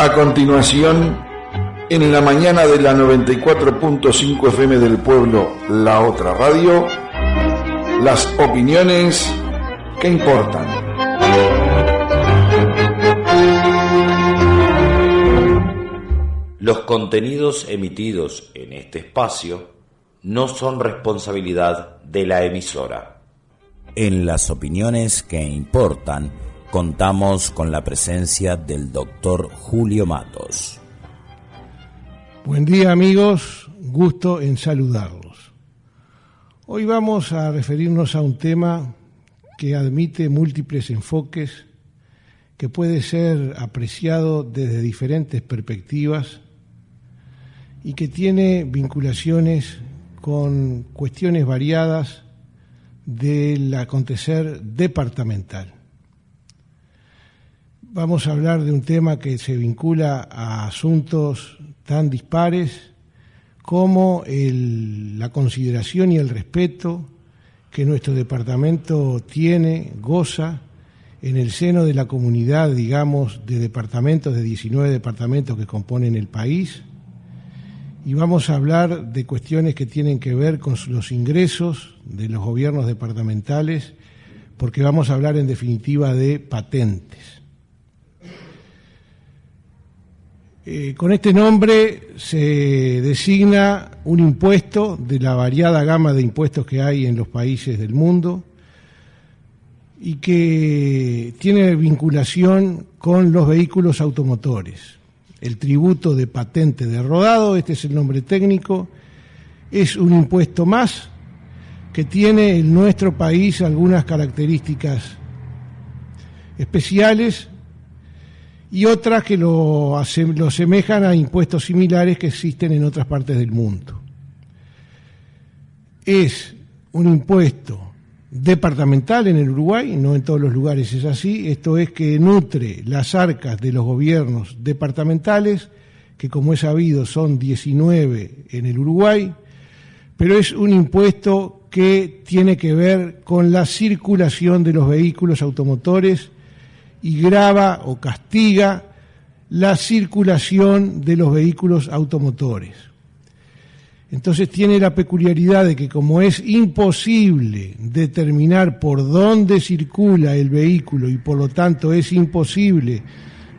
A continuación, en la mañana de la 94.5 FM del Pueblo, La Otra Radio, las opiniones que importan. Los contenidos emitidos en este espacio no son responsabilidad de la emisora. En las opiniones que importan, contamos con la presencia del doctor Julio Matos. Buen día, amigos, gusto en saludarlos. Hoy vamos a referirnos a un tema que admite múltiples enfoques, que puede ser apreciado desde diferentes perspectivas y que tiene vinculaciones con cuestiones variadas del acontecer departamental. Vamos a hablar de un tema que se vincula a asuntos tan dispares como la consideración y el respeto que nuestro departamento goza en el seno de la comunidad, digamos, de departamentos, de 19 departamentos que componen el país. Y vamos a hablar de cuestiones que tienen que ver con los ingresos de los gobiernos departamentales, porque vamos a hablar en definitiva de patentes. Con este nombre se designa un impuesto de la variada gama de impuestos que hay en los países del mundo y que tiene vinculación con los vehículos automotores. El tributo de patente de rodado, este es el nombre técnico, es un impuesto más que tiene en nuestro país algunas características especiales y otras que lo asemejan a impuestos similares que existen en otras partes del mundo. Es un impuesto departamental en el Uruguay, no en todos los lugares es así, esto es que nutre las arcas de los gobiernos departamentales, que como es sabido son 19 en el Uruguay, pero es un impuesto que tiene que ver con la circulación de los vehículos automotores y grava o castiga la circulación de los vehículos automotores. Entonces tiene la peculiaridad de que como es imposible determinar por dónde circula el vehículo y por lo tanto es imposible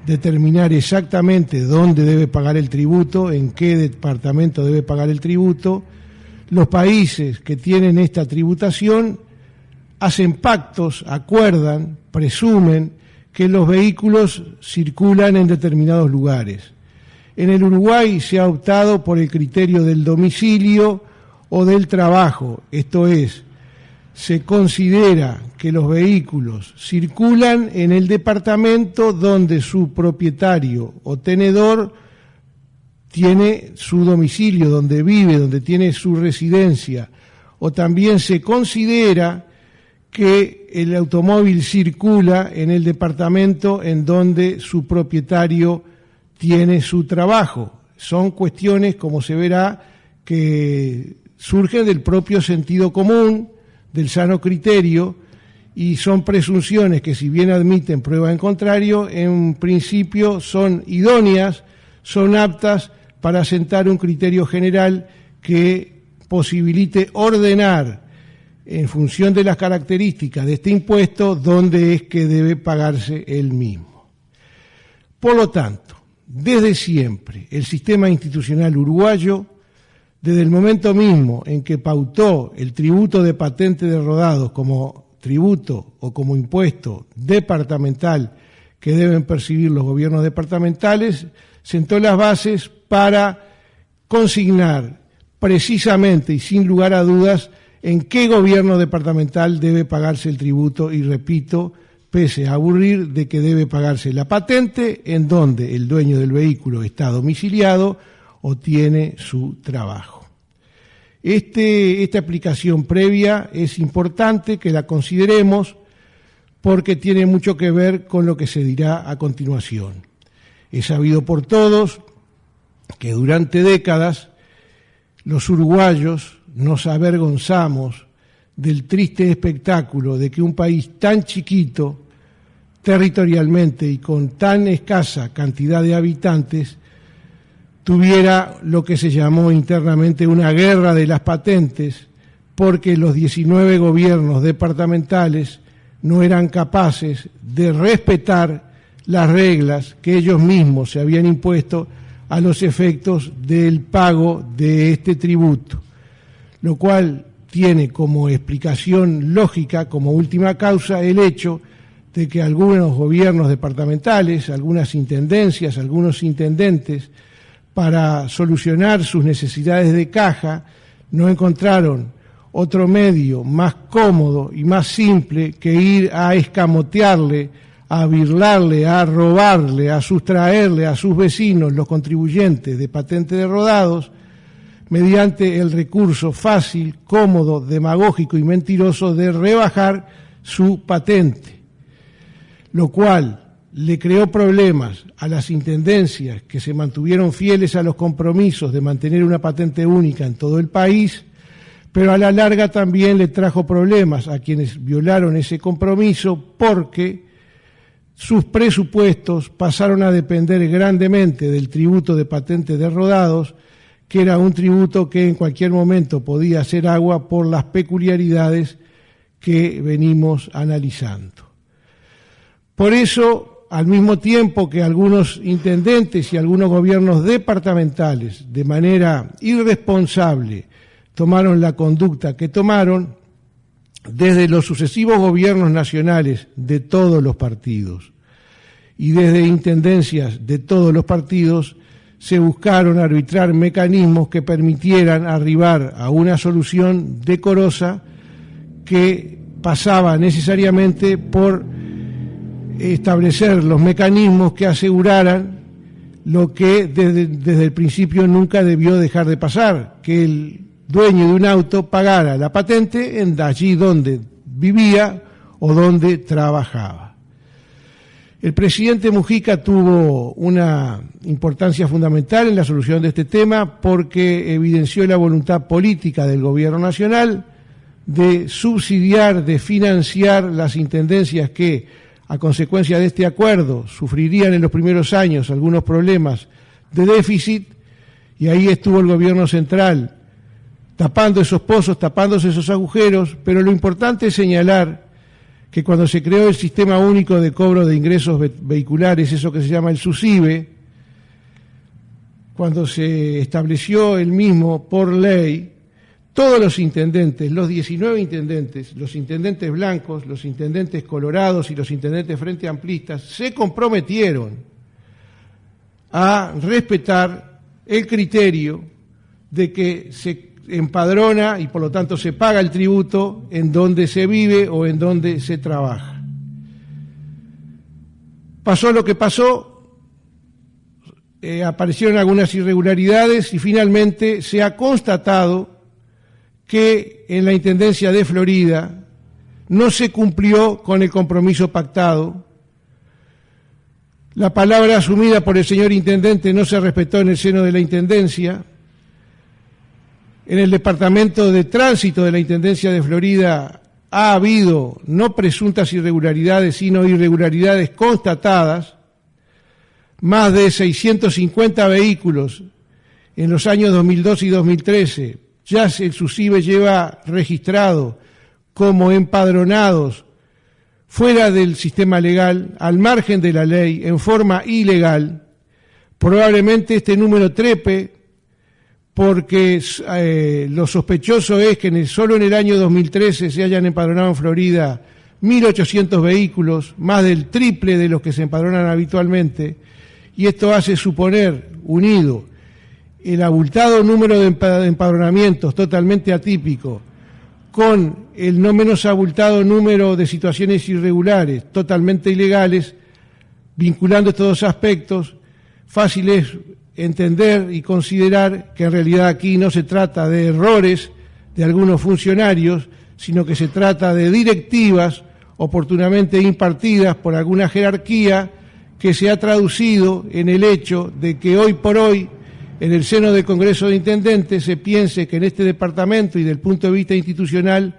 determinar exactamente dónde debe pagar el tributo, en qué departamento debe pagar el tributo, los países que tienen esta tributación hacen pactos, acuerdan, presumen que los vehículos circulan en determinados lugares. En el Uruguay se ha optado por el criterio del domicilio o del trabajo, esto es, se considera que los vehículos circulan en el departamento donde su propietario o tenedor tiene su domicilio, donde vive, donde tiene su residencia, o también se considera que el automóvil circula en el departamento en donde su propietario tiene su trabajo. Son cuestiones, como se verá, que surgen del propio sentido común, del sano criterio, y son presunciones que, si bien admiten prueba en contrario, en principio son idóneas, son aptas para asentar un criterio general que posibilite ordenar, en función de las características de este impuesto, dónde es que debe pagarse el mismo. Por lo tanto, desde siempre, el sistema institucional uruguayo, desde el momento mismo en que pautó el tributo de patente de rodados como tributo o como impuesto departamental que deben percibir los gobiernos departamentales, sentó las bases para consignar precisamente y sin lugar a dudas en qué gobierno departamental debe pagarse el tributo y, repito, pese a aburrir, de que debe pagarse la patente en donde el dueño del vehículo está domiciliado o tiene su trabajo. Esta aplicación previa es importante que la consideremos porque tiene mucho que ver con lo que se dirá a continuación. Es sabido por todos que durante décadas los uruguayos nos avergonzamos del triste espectáculo de que un país tan chiquito territorialmente y con tan escasa cantidad de habitantes, tuviera lo que se llamó internamente una guerra de las patentes, porque los 19 gobiernos departamentales no eran capaces de respetar las reglas que ellos mismos se habían impuesto a los efectos del pago de este tributo, lo cual tiene como explicación lógica, como última causa, el hecho de que algunos gobiernos departamentales, algunas intendencias, algunos intendentes, para solucionar sus necesidades de caja, no encontraron otro medio más cómodo y más simple que ir a escamotearle, a birlarle, a robarle, a sustraerle a sus vecinos, los contribuyentes de patente de rodados, mediante el recurso fácil, cómodo, demagógico y mentiroso de rebajar su patente, lo cual le creó problemas a las intendencias que se mantuvieron fieles a los compromisos de mantener una patente única en todo el país, pero a la larga también le trajo problemas a quienes violaron ese compromiso, porque sus presupuestos pasaron a depender grandemente del tributo de patente de rodados, que era un tributo que en cualquier momento podía hacer agua por las peculiaridades que venimos analizando. Por eso, al mismo tiempo que algunos intendentes y algunos gobiernos departamentales, de manera irresponsable, tomaron la conducta que tomaron, desde los sucesivos gobiernos nacionales de todos los partidos y desde intendencias de todos los partidos, se buscaron arbitrar mecanismos que permitieran arribar a una solución decorosa que pasaba necesariamente por establecer los mecanismos que aseguraran lo que desde el principio nunca debió dejar de pasar, que el dueño de un auto pagara la patente en allí donde vivía o donde trabajaba. El presidente Mujica tuvo una importancia fundamental en la solución de este tema porque evidenció la voluntad política del gobierno nacional de subsidiar, de financiar las intendencias que, a consecuencia de este acuerdo, sufrirían en los primeros años algunos problemas de déficit, y ahí estuvo el gobierno central tapando esos pozos, tapándose esos agujeros, pero lo importante es señalar que cuando se creó el Sistema Único de Cobro de Ingresos Vehiculares, eso que se llama el SUSIVE, cuando se estableció el mismo por ley, todos los intendentes, los 19 intendentes, los intendentes blancos, los intendentes colorados y los intendentes frente amplistas, se comprometieron a respetar el criterio de que se empadrona y por lo tanto se paga el tributo en donde se vive o en donde se trabaja. Pasó lo que pasó, aparecieron algunas irregularidades y finalmente se ha constatado que en la Intendencia de Florida no se cumplió con el compromiso pactado. La palabra asumida por el señor intendente no se respetó en el seno de la Intendencia. En el Departamento de Tránsito de la Intendencia de Florida ha habido no presuntas irregularidades, sino irregularidades constatadas. Más de 650 vehículos en los años 2012 y 2013 ya el SUSIVE lleva registrado como empadronados fuera del sistema legal, al margen de la ley, en forma ilegal. Probablemente este número trepe porque lo sospechoso es que solo en el año 2013 se hayan empadronado en Florida 1.800 vehículos, más del triple de los que se empadronan habitualmente, y esto hace suponer, unido el abultado número de empadronamientos totalmente atípico, con el no menos abultado número de situaciones irregulares, totalmente ilegales, vinculando estos dos aspectos, fácil es entender y considerar que en realidad aquí no se trata de errores de algunos funcionarios, sino que se trata de directivas oportunamente impartidas por alguna jerarquía que se ha traducido en el hecho de que hoy por hoy en el seno del Congreso de Intendentes se piense que en este departamento y del punto de vista institucional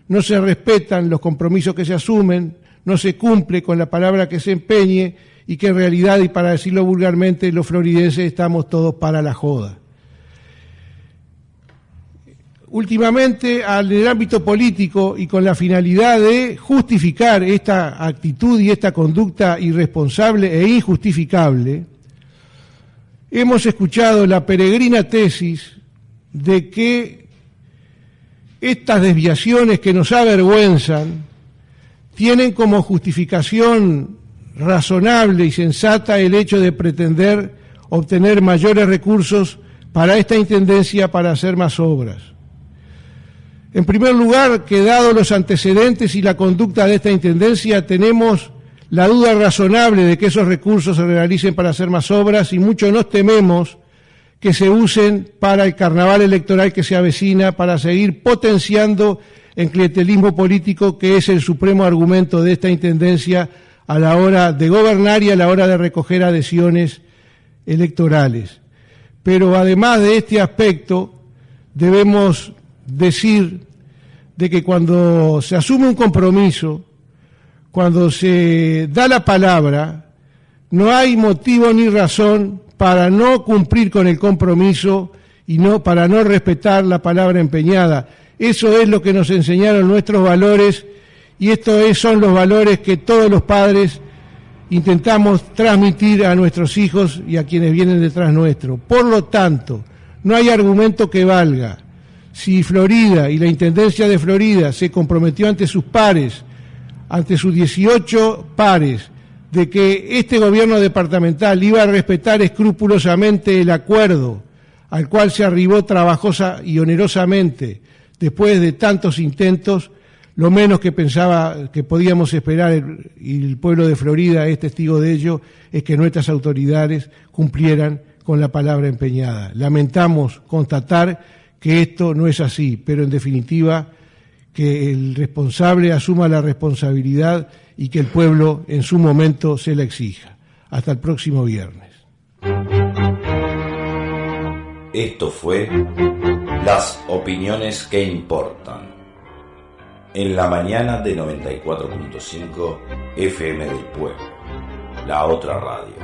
no se respetan los compromisos que se asumen, no se cumple con la palabra que se empeñe y que en realidad, y para decirlo vulgarmente, los floridenses estamos todos para la joda. Últimamente, en el ámbito político y con la finalidad de justificar esta actitud y esta conducta irresponsable e injustificable, hemos escuchado la peregrina tesis de que estas desviaciones que nos avergüenzan tienen como justificación razonable y sensata el hecho de pretender obtener mayores recursos para esta intendencia para hacer más obras. En primer lugar, que dados los antecedentes y la conducta de esta intendencia, tenemos la duda razonable de que esos recursos se realicen para hacer más obras y mucho nos tememos que se usen para el carnaval electoral que se avecina, para seguir potenciando el clientelismo político, que es el supremo argumento de esta intendencia a la hora de gobernar y a la hora de recoger adhesiones electorales. Pero además de este aspecto, debemos decir de que cuando se asume un compromiso, cuando se da la palabra, no hay motivo ni razón para no cumplir con el compromiso y para no respetar la palabra empeñada. Eso es lo que nos enseñaron nuestros valores y estos son los valores que todos los padres intentamos transmitir a nuestros hijos y a quienes vienen detrás nuestro. Por lo tanto, no hay argumento que valga. Si Florida y la Intendencia de Florida se comprometió ante sus pares, ante sus 18 pares, de que este gobierno departamental iba a respetar escrupulosamente el acuerdo al cual se arribó trabajosa y onerosamente después de tantos intentos, lo menos que pensaba que podíamos esperar, y el pueblo de Florida es testigo de ello, es que nuestras autoridades cumplieran con la palabra empeñada. Lamentamos constatar que esto no es así, pero en definitiva que el responsable asuma la responsabilidad y que el pueblo en su momento se la exija. Hasta el próximo viernes. Esto fue Las Opiniones que Importan, en la mañana de 94.5 FM del Pueblo, la otra radio.